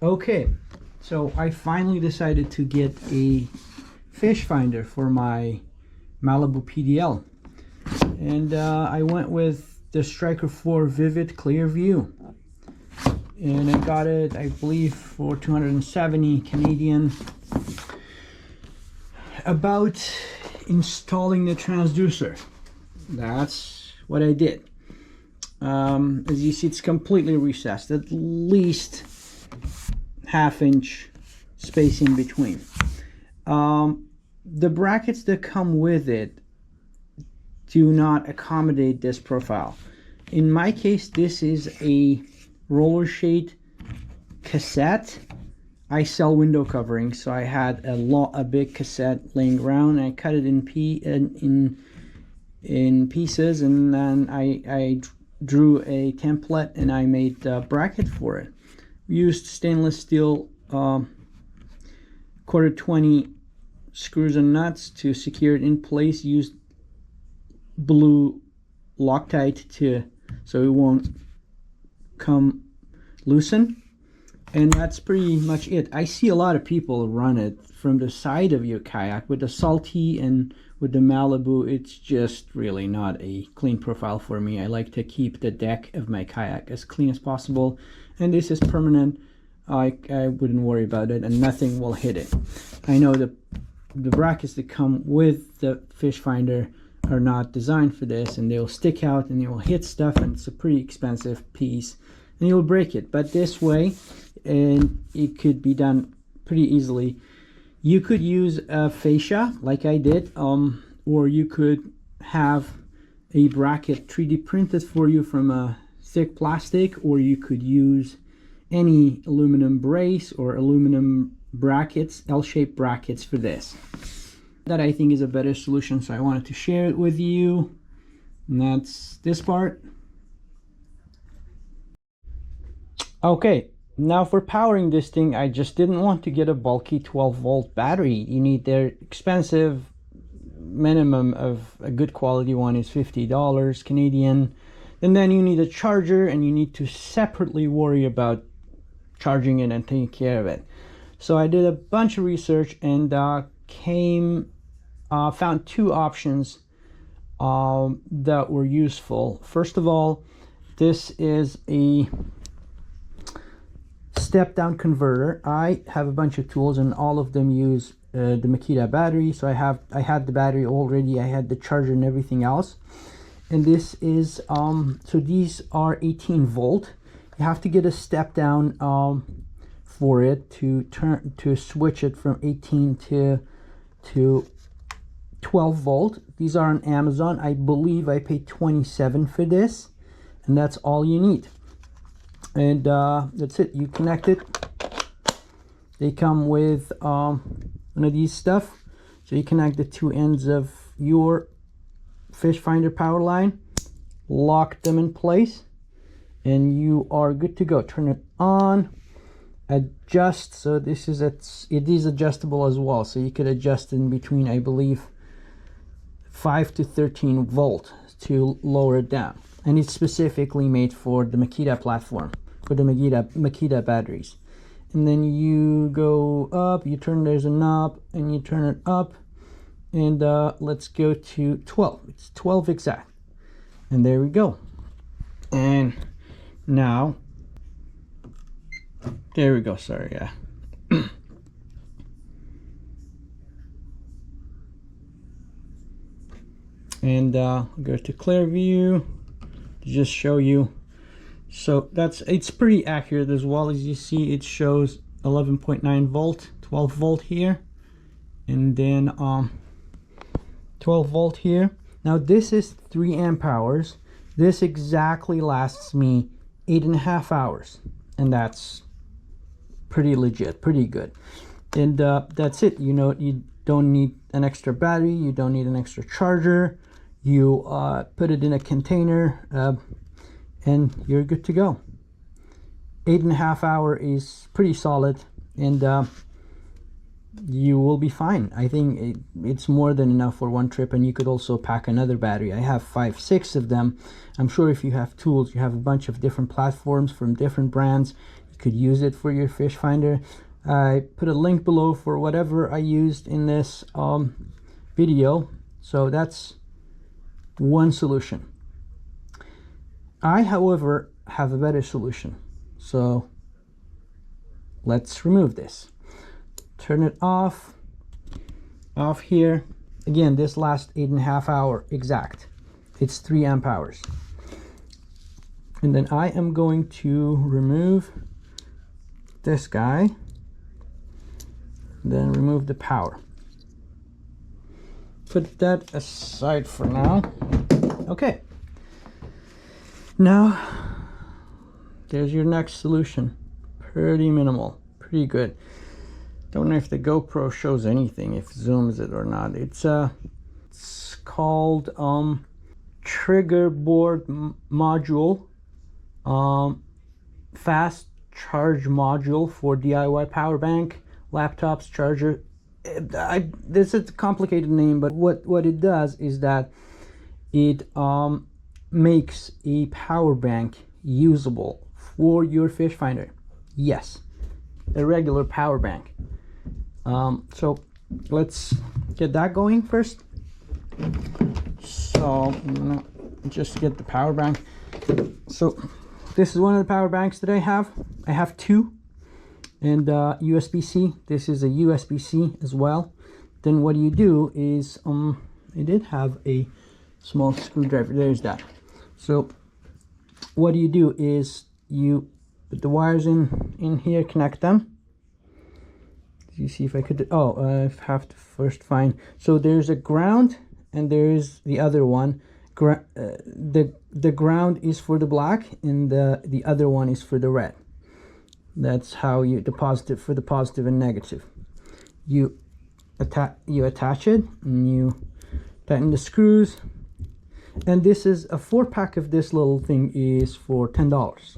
Okay, so I finally decided to get a Fishfinder for my Malibu PDL, and I went with the Striker 4 Vivid Clear View, and I got it, I believe, for 270 Canadian. About installing the transducer, that's what I did. As you see, it's completely recessed, at least half-inch space in between. The brackets that come with it do not accommodate this profile. In my case, this is a roller shade cassette. I sell window covering, so I had a big cassette laying around, and I cut it in pieces, and then I drew a template and I made a bracket for it. We used stainless steel quarter 20 screws and nuts to secure it in place. Used blue Loctite so it won't come loosen, and that's pretty much it. I see a lot of people run it from the side of your kayak with the Salty and with the Malibu. It's just really not a clean profile for me. I like to keep the deck of my kayak as clean as possible, and this is permanent. I wouldn't worry about it, and nothing will hit it. I know the brackets that come with the Fishfinder are not designed for this, and they'll stick out and they will hit stuff, and it's a pretty expensive piece and you'll break it. But this way, and it could be done pretty easily. You could use a fascia like I did, or you could have a bracket 3D printed for you from a thick plastic, or you could use any aluminum brace or aluminum brackets, L-shaped brackets for this. That I think is a better solution, so I wanted to share it with you. And that's this part. Okay, now for powering this thing, I just didn't want to get a bulky 12-volt battery. You need their expensive, minimum of a good quality one is $50 Canadian. And then you need a charger, and you need to separately worry about charging it and taking care of it. So I did a bunch of research and found two options that were useful. First of all, this is a step-down converter. I have a bunch of tools, and all of them use the Makita battery. So I had the battery already. I had the charger and everything else. And this is so these are 18 volt. You have to get a step down for it to switch it from 18 to 12 volt. These are on Amazon. I believe I paid $27 for this, and that's all you need. And that's it. You connect it. They come with one of these stuff, so you connect the two ends of your Fishfinder power line, lock them in place, and you are good to go. Turn it on, adjust. So this is it is adjustable as well, so you could adjust in between, I believe, 5 to 13 volt to lower it down. And it's specifically made for the Makita platform, for the Makita batteries. And then you go up, there's a knob, and you turn it up, and let's go to 12. It's 12 exact, and there we go. And now, there we go. Sorry, yeah. And go to clear view to just show you. So it's pretty accurate as well. As you see, it shows 11.9 volt, 12 volt here, and then 12 volt here. Now this is 3 amp hours. This exactly lasts me 8.5 hours, and that's pretty legit, pretty good. And that's it. You know, you don't need an extra battery, you don't need an extra charger. You put it in a container, and you're good to go. 8.5 hour is pretty solid, and you will be fine. I think it's more than enough for one trip, and you could also pack another battery. I have 5-6 of them. I'm sure if you have tools, you have a bunch of different platforms from different brands, you could use it for your Fishfinder. I put a link below for whatever I used in this video. So that's one solution. I, however, have a better solution. So let's remove this. Turn it off here. Again, this lasts 8.5 hours exact. It's 3 amp hours. And then I am going to remove this guy, then remove the power. Put that aside for now. Okay, now there's your next solution. Pretty minimal, pretty good. Don't know if the GoPro shows anything, if it zooms it or not. It's called trigger board module, fast charge module for DIY power bank, laptops, charger. This is a complicated name, but what it does is that it makes a power bank usable for your Fishfinder. Yes, a regular power bank. So let's get that going first. So I'm gonna just get the power bank. So this is one of the power banks that I have. I have two, and USB-C. This is a USB-C as well. Then what you do is I did have a small screwdriver. There's that. So what you do is you put the wires in here, connect them. You see if I could. Oh, I have to first find. So there's a ground and there's the other one. The ground is for the black and the other one is for the red. That's how you deposit it for the positive and negative. You attach it and you tighten the screws. And this is a 4-pack of this little thing is for $10.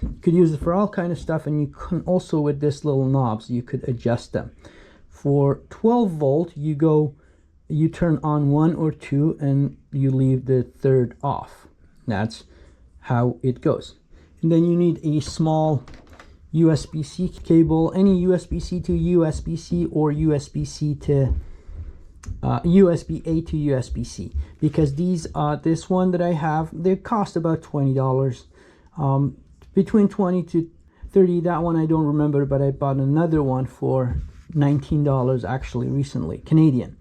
You could use it for all kind of stuff, and you can also, with this little knobs, you could adjust them. For 12 volt, you turn on 1 or 2 and you leave the third off. That's how it goes. And then you need a small USB-C cable, any USB-C to USB-C or USB-C to USB-A to USB-C, because these this one that I have, they cost about $20, between 20 to 30. That one I don't remember, but I bought another one for $19 actually recently, Canadian.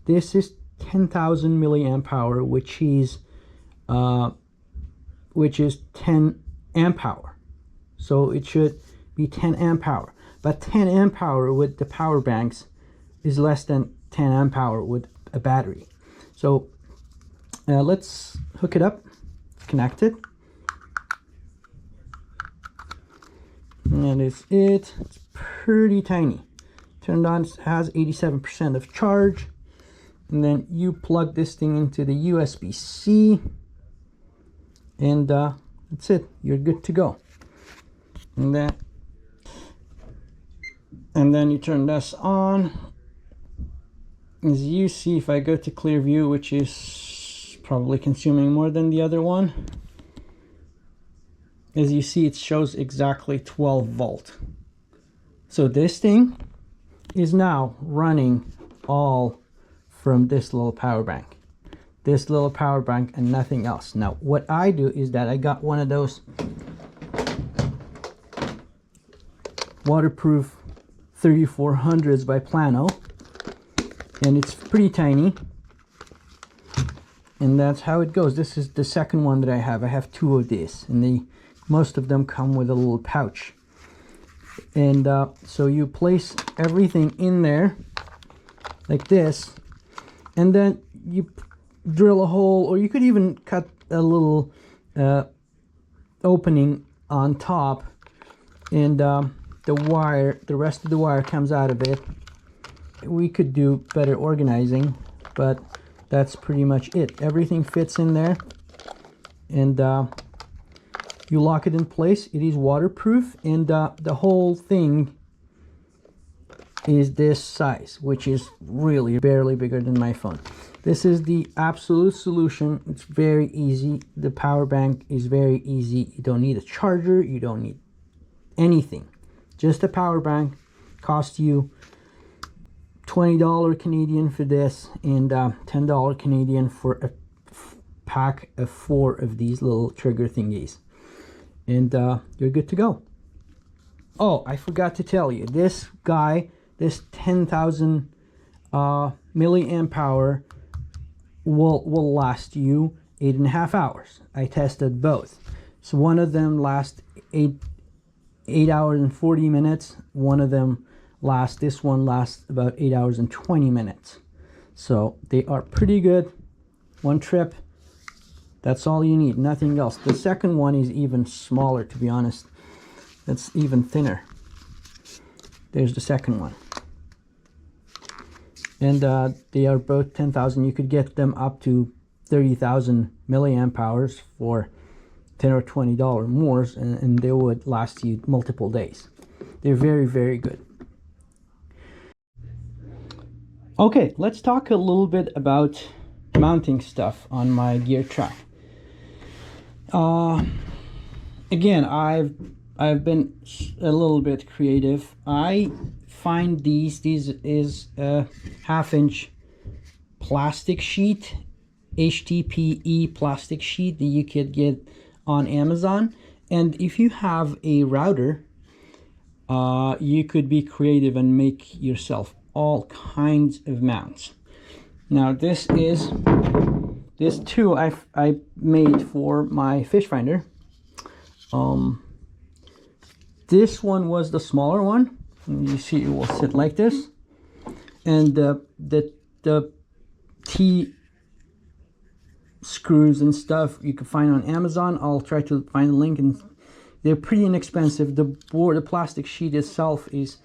This is 10,000 milliamp hour, which is 10 amp hour. So it should be 10 amp hour, but 10 amp hour with the power banks is less than 10 amp hour with a battery. So let's hook it up, connect it, and it's pretty tiny. Turned on, it has 87% of charge, and then you plug this thing into the USB-C, and that's it. You're good to go. And then you turn this on. As you see, if I go to clear view, which is probably consuming more than the other one, as you see, it shows exactly 12 volt. So this thing is now running all from this little power bank. This little power bank and nothing else. Now what I do is that I got one of those waterproof 3400s by Plano, and it's pretty tiny, and that's how it goes. This is the second one that I have. I have two of these, and most of them come with a little pouch. And so you place everything in there like this, and then you drill a hole, or you could even cut a little opening on top, and the rest of the wire comes out of it. We could do better organizing, but that's pretty much it. Everything fits in there, and you lock it in place. It is waterproof, and the whole thing is this size, which is really barely bigger than my phone. This is the absolute solution. It's very easy. The power bank is very easy. You don't need a charger, you don't need anything. Just a power bank costs you $20 Canadian for this, and $10 Canadian for a pack of 4 of these little trigger thingies, and you're good to go. Oh, I forgot to tell you, this 10,000 milliamp hour will last you 8.5 hours. I tested both. So one of them lasts 8 hours and 40 minutes. This one lasts about 8 hours and 20 minutes. So they are pretty good. One trip, that's all you need, nothing else. The second one is even smaller, to be honest. That's even thinner. There's the second one. And they are both 10,000. You could get them up to 30,000 milliamp hours for $10 or $20 more, and they would last you multiple days. They're very, very good. Okay, let's talk a little bit about mounting stuff on my gear track. Again, I've been a little bit creative. I find these is a 1/2-inch plastic sheet, HDPE plastic sheet that you could get on Amazon. And if you have a router, you could be creative and make yourself all kinds of mounts. Now this too I made for my Fishfinder. This one was the smaller one. You see, it will sit like this, and the T screws and stuff you can find on Amazon. I'll try to find a link, and they're pretty inexpensive. The plastic sheet itself is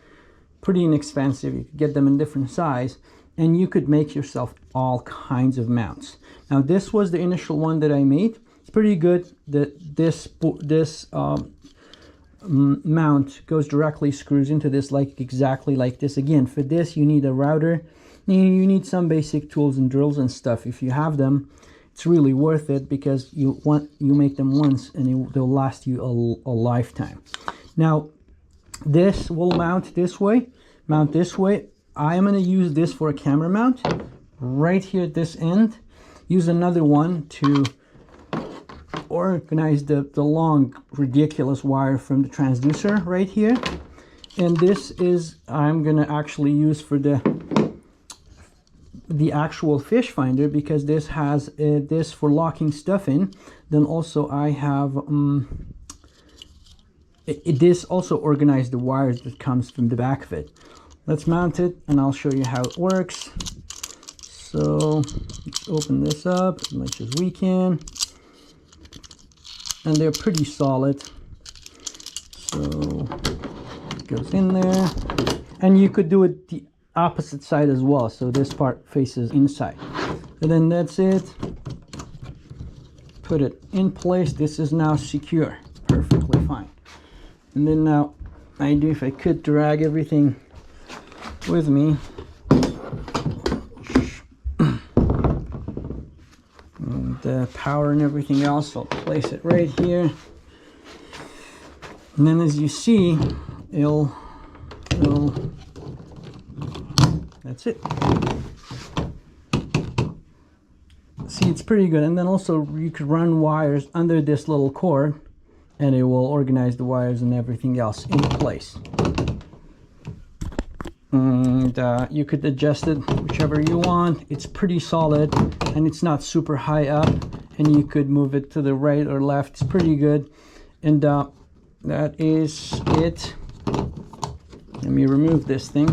pretty inexpensive. You could get them in different size, and you could make yourself all kinds of mounts. Now this was the initial one that I made. It's pretty good. This mount goes directly, screws into this exactly like this. Again, for this you need a router. You need some basic tools and drills and stuff. If you have them, it's really worth it, because you make them once and they'll last you a lifetime. Now this will mount this way. I am going to use this for a camera mount right here at this end. Use another one to organize the long ridiculous wire from the transducer right here. And this is I'm going to actually use for the actual Fishfinder, because this has this for locking stuff in. Then also I have this also organized the wires that comes from the back of it. Let's mount it and I'll show you how it works. So let's open this up as much as we can, and they're pretty solid. So it goes in there, and you could do it the opposite side as well, so this part faces inside. And then that's it. Put it in place. This is now secure, perfectly fine. And then now if I could drag everything with me, and the power and everything else, I'll place it right here. And then as you see, that's it. See, it's pretty good. And then also you could run wires under this little cord, and it will organize the wires and everything else in place. And you could adjust it whichever you want. It's pretty solid, and it's not super high up, and you could move it to the right or left. It's pretty good. And that is it. Let me remove this thing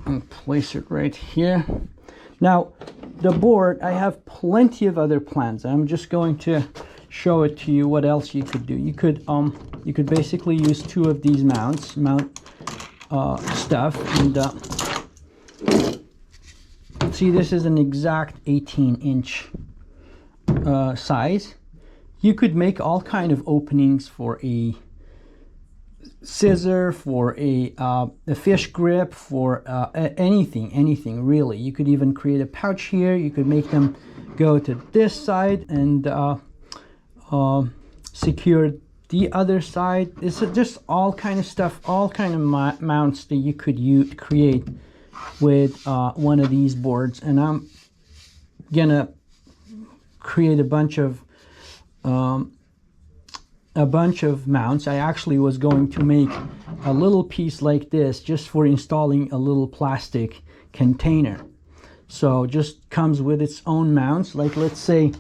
and place it right here. Now the board, I have plenty of other plans. I'm just going to show it to you what else you could do. You could basically use 2 of these mount stuff, and see, this is an exact 18-inch size. You could make all kind of openings for a scissor, for a fish grip, for anything really. You could even create a pouch here. You could make them go to this side and secured the other side. It's just all kind of stuff, all kind of mounts that you could use to create with one of these boards. And I'm gonna create a bunch of mounts. I actually was going to make a little piece like this just for installing a little plastic container. So just comes with its own mounts. Like, let's say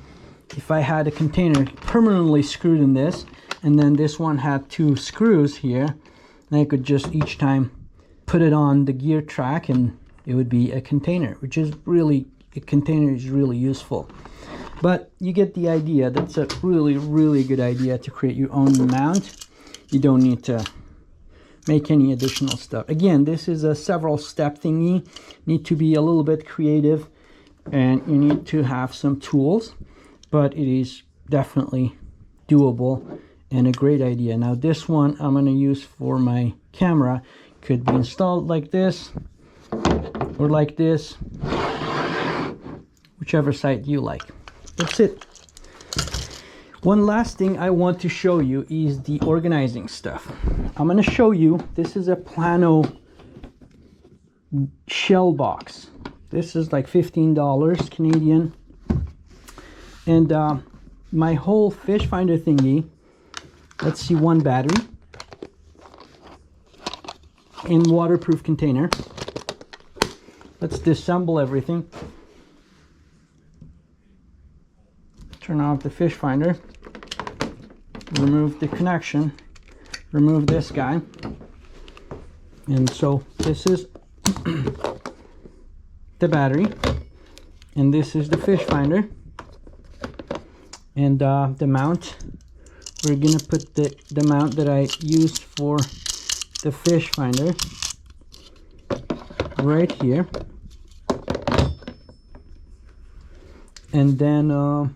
if I had a container permanently screwed in this, and then this one had 2 screws here, and I could just each time put it on the gear track and it would be a container, which is really, a container is really useful. But you get the idea. That's a really, really good idea to create your own mount. You don't need to make any additional stuff. Again, this is a several step thingy. Need to be a little bit creative, and you need to have some tools, but it is definitely doable and a great idea. Now this one I'm going to use for my camera. Could be installed like this or like this, whichever side you like. That's it. One last thing I want to show you is the organizing stuff. I'm going to show you, this is a Plano shell box. This is like $15 Canadian. And my whole Fishfinder thingy, let's see, 1 battery in waterproof container. Let's disassemble everything. Turn off the Fishfinder, remove the connection, remove this guy, and so this is the battery, and this is the Fishfinder, and the mount. We're gonna put the mount that I used for the Fishfinder right here, and then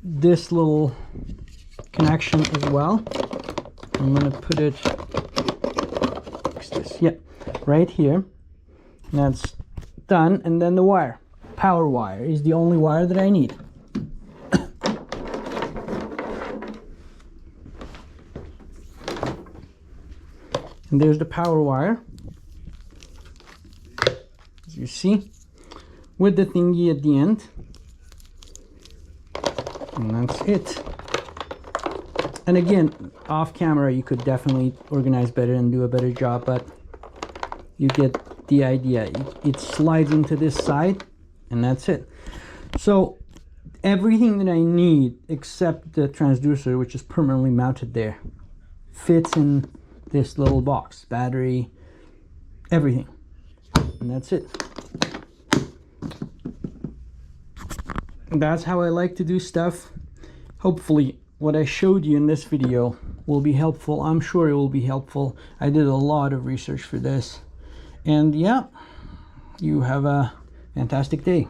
this little connection as well. I'm gonna put it, yeah, right here. That's done. And then the wire, power wire, is the only wire that I need. And there's the power wire, as you see, with the thingy at the end. And that's it. And again, off camera you could definitely organize better and do a better job, but you get the idea. It slides into this side, and that's it. So everything that I need except the transducer, which is permanently mounted there, fits in this little box. Battery, everything, and that's it. That's how I like to do stuff. Hopefully what I showed you in this video will be helpful. I'm sure it will be helpful. I did a lot of research for this. And yeah, you have a fantastic day.